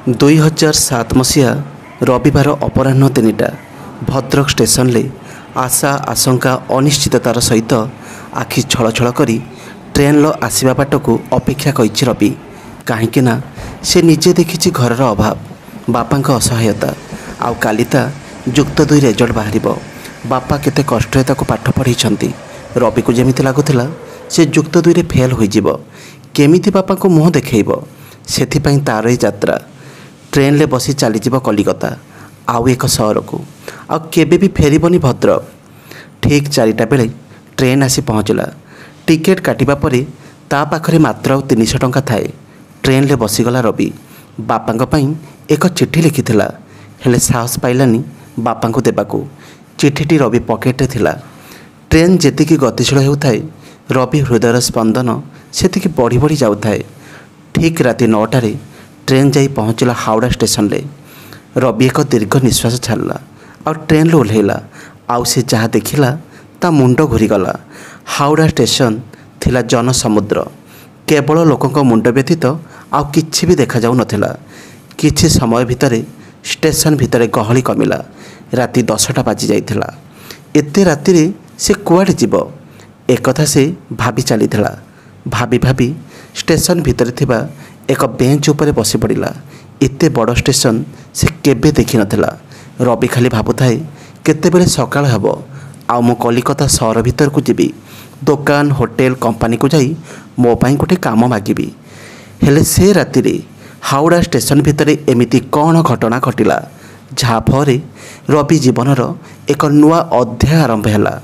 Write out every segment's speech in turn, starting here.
2007 मसीहा रविवार अपराह्न 3टा भद्रक स्टेशन ले आशा आशंका अनिश्चिततार सहित आखि छलछल करी ट्रेन लो आसवा बाट को अपेक्षा करी रवि कहीं से निजे देखी घर अभाव बापा असहायता आउ कालिता युक्त 2 रिजल्ट बाहर बापा केते कष्ट पाठ पढ़ी रवि को जमी लगुला से युक्त 2 रे फेल हो केमिति बापा को मुँह देखब से तार ही यात्रा ट्रेन ले बसी चली कलिकता आउ एक सहर को आबे भी फेरबनी भद्रक। ठीक 4टा बेले ट्रेन आसी पहुँचला। टिकेट काटिबा परे ता पाखरे मात्र 300 टंका थाए। ट्रेन ले बसीगला रवि बापा पई एक चिट्ठी लिखिथिला हेले साहस पाइलानी बापा को देबाकू। चिठीटी रवि पकेट थिला। ट्रेन जेतिकी गतिशील हेउथाए रवि हृदयर स्पंदन सेतिकी बढ़ी बढ़ी जाउथाए। ठीक राति 9टारे ट्रेन जाई पहुँचला हावड़ा स्टेशन ले। रवि एक दीर्घ निश्वास छाड़ला और ट्रेन ले ओह्लैला। आउ से जहाँ देखिला ता मुंड घूरीगला। हावड़ा स्टेशन थिला जनसमुद्र। केवल लोकों मुंड व्यतीत आउ किछि भी देखा जाउ नथिला। किछि समय भितरे स्टेशन भितरे गहली कमिला। राति 10टा बाजी जाइथिला। एते रातिरे से कुआडे जीव एकथा से भाभी चलीथिला। भाभी भाभी स्टेशन भितरे थिबा एक बेंच उपरे बसी पड़िला। एते बड़ स्टेशन से केबे देखि नथिला। रवि खाली भाबुथाए केतेबेले सकाळ हबो आ मो कलिकता सहर भितर को जीवी दुकान होटेल कंपनी को जाई मो पाई गोटे काम मागिबी। हेले से रातिरे हावड़ा स्टेशन भितरे एमिति कौन घटना घटिला जहाँ फरे रवि जीवनर एक नुआ अध्याय आरंभ हैला।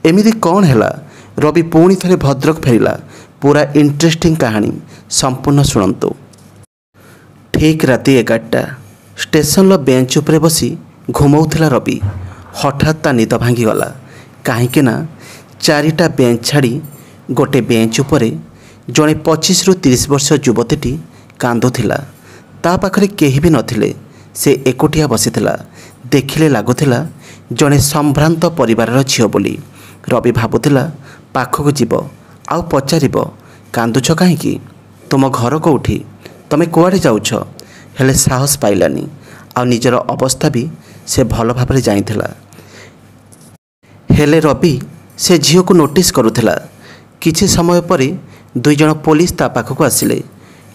एमिति कौन हैला रवि पुणी थरे भद्रक फेरिला। पूरा इंटरेस्टिंग कहानी संपूर्ण शुणु। ठीक राति 11टा स्टेशन लो बेंच उपरे बसी घुमाउथिला रवि। हठात ता निद भांगीगला कहीं 4टा बेंच छाड़ी गोटे बेंच उपरे जड़े 25 ରୁ 30 वर्ष युवतीटी कांदुथिला। ता पाखरे केही भी नथिले। से एकोटिया बसीथिला। देखिले लागुथिला जड़े संभ्रांत परिवारर झियो बोली। रवि भाबुथिला पाखक जीव आउ पचारिब कांदुछ कहीं तुम घर कोठी तमे कुआडे जाउछ। हेले साहस पाइलानी आ निजर अवस्था भी से भल भाबरे जाइथिला। हेले रवि से झियो को नोटिस करुथिला। किछि समय परे 2 जण पुलिस ता पाखक आसिले।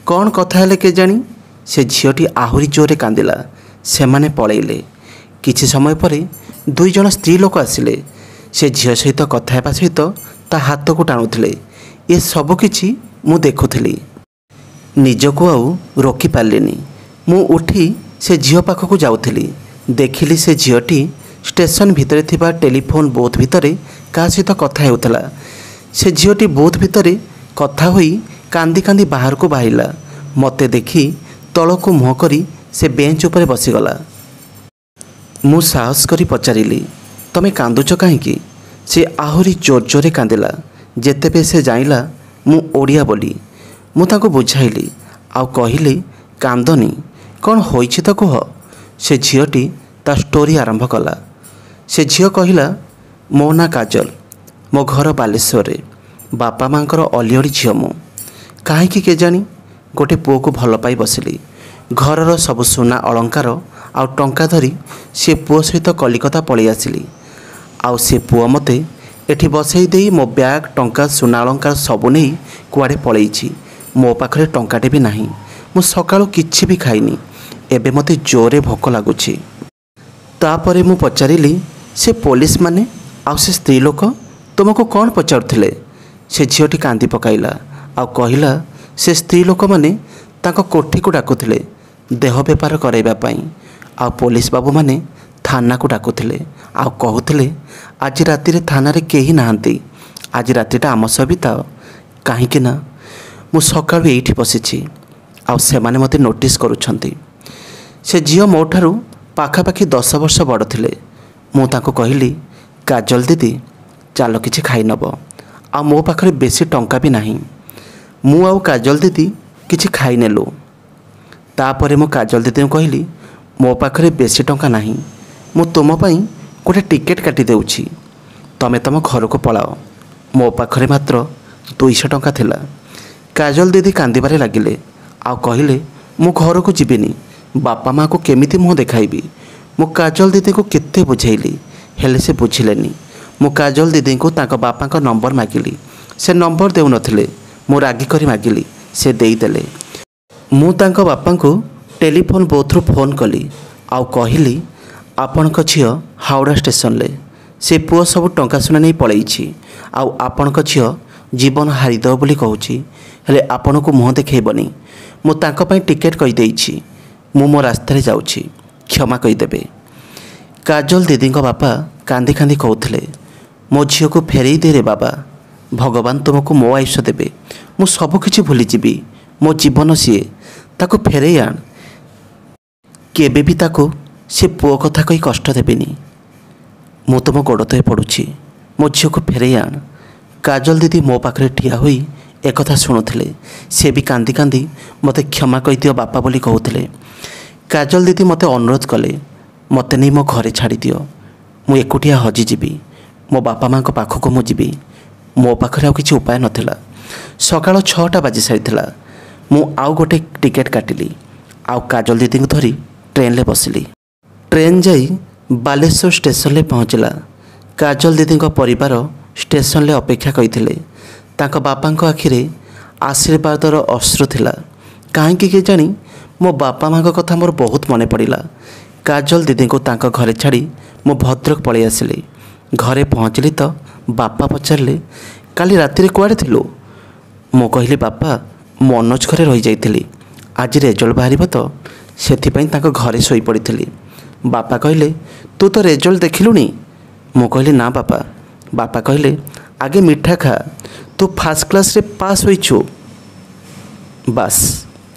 कौन कथा हेले के जानी से झियोटी आहुरी जोरे कांदिला। सेमाने पळैले। किछि समय परे 2 जण स्त्री लोक आसिले। से झियो सहित कथा हेबा सहित ता हाथ को टाणुथिले। ये सब किछि मु देखुथिली। निजको आउ रोकी पारलिनी। मु उठी से झियो पाखक जाउथिली। देखिली से झियोटी स्टेशन भितरे थिबा टेलीफोन बूथ भितरे का सहित कथा हेउथला। से झियोटी बूथ भितरे कथा होई कांदी कांदी बाहर को बाहिला। मते देखी तळको मुह करी से बेंच उपरे बसीगला। मु साहस करी पचारिली तमे कांदुछ कहीं। से आहुरी जोर जोरे कांदिला। जेतेबे से जाइला मु ओडिया बोली मु ताको बुझाइली आउ कहिली कांदनी कौन होइछि तो कह। से झियोटी ता स्टोरी आरंभ कला। से झियो कहिला मो ना काजल मो घर बालेश्वर बापा मांकर अलिअली झियो मु कहीं के जानी गोटे पुओ को भल पाई बसिली। घरर सब सुना अलंकार आउ टंका धरी से पुओ सहित कलिकता पळै आसिली। आउ से पुओ मते एठी बसई देई मो बैग टंका सुना अलंकार सबु नहीं कुआडे पळैछि। मो पाखरे टंकाटे भी नहीं। मु सकाळु किछि भी खाइनी। एबे मते जोरे भोक लागुछि। तापरे मु पचारिली से पुलिस माने आउ से स्त्री लोक तुमको कौन पचारुथिले। से झियोटी कांदी पकाइला आउ कहिला से स्त्री लोक माने ताको कोठी को डाकुथिले देह बेपार कराइबा पई। आउ पुलिस बाबू माने थाना को डाकुथिले आउ कहूथिले आज राति रे थाना रे केही नाहंती। आज रातिटा आम सह बिताओ कहीं मु सकाळु एइठी बसिछि आउ सेमाने मते नोटिस करूछंती। से झियो मोठारू पाखापाखि 10 वर्ष बड़ थिले। मु ताको कहिली काजल दीदी चालो किछि खाई नब आ मो पाखरे बेसी टंका भी नाही। मु आउ काजल दीदी किछि खाई नेलु। तापरे मु काजल दीदी कहिली मो पाखरे बेसी टंका नाही। मु तुम पई गोटे टिकेट काटी देउछि तमे तम घर को पळाओ। मो पाखरे मात्र 200 टंका थिला। काजल दीदी कांदिबारे लागिले आउ कहिले मु घर को जीविनी बापा माँ को केमिति मुँह देखाइबी। मु काजल दीदी को केते बुझेइली हेले से बुझिलेनी। मु काजल दीदी को तांको बापा का नंबर मागिली, से नंबर देउ नथिले। मु रागी करी मागिली, से देईदेले। मु तांको बापा को टेलीफोन बोथरू फोन कली आउ कहली आपणक झील हावड़ा स्टेशन ले से पुओ सब टंका सुना नहीं पलैछि आउ आपणक झील जीवन हारिदेव बोली कहूछि, हेले आपण को मुँह देखैबनी। मु तांको पई टिकेट कहि देइछि। मु मो रास्ता रे जाउछि, क्षमा कहिदेबे। काजल दीदी बापा कांदी कांदी कहूथिले मो झील को फेरई दे रे बाबा, भगवान तुमको मो आयुष्य देबे। मु सबकिछि भूली जीवी, मो जीवन सीए, ताको फेरई आण। केबे भी ताको से पुओ कथा कही कष्ट देबेनी। मु तुम गोड़ तले पड़ुछि, मो झील को फेरई आण। काजल दीदी मो पाखरे ठिया होई एकथा शुणुथिले। से भी कांदी कांदी मते क्षमा कहि दियो बापा बोली कहूथिले। काजल दीदी मते अनुरोध कले मते नहीं मो घरे छाड़ी दियो, मु एकुटिया हजिजीबी। मो बापा माँ को पाखक मु जीवी। मो पाखरे आउ किछि उपाय नथिला। सकाळ 6टा बाजी सारिथिला। मु आउ गोटे टिकेट काटिली आउ काजल दीदी को धरी ट्रेन ले बसिली। ट्रेन जाई बालेश्वर स्टेशन ले पहुँचला। काजल दीदी परिवार स्टेशन ले अपेक्षा करथिले। तांको बापांको आखिरे आशीर्वादर अश्रु थिला। काहेकि के जानी मो बापा माँ कथा मोर बहुत मन पड़ा। काजल दीदी को तांको घरे छाड़ी मो भद्रक पलि आसिली। घरे पहुँचली तो बापा पचारे काली राति कुआड़े थिलु। मो कहली बापा मनोज घरे रही जाइथिली, आज रेजल्ट बाहर तो सेथिपई तांको घरे सोई पड़ी। बापा कहले तू तो रेजल्ट देखिलुनी। मो कहली ना बापा। बापा कहले आगे मिठा खा, तू फास्ट क्लास रे पास होइछु। बास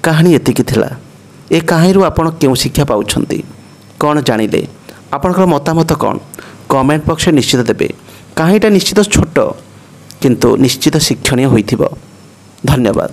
कहानी एतिकी थिला। ए कहानी आपण केउ शिक्षा पाउछंती कौन जानिले? आपनकर मतामत कौन कमेंट बॉक्स में निश्चित देबे। कहानीटा निश्चित छोट किंतु निश्चित शिक्षणीय होइथिबो। धन्यवाद।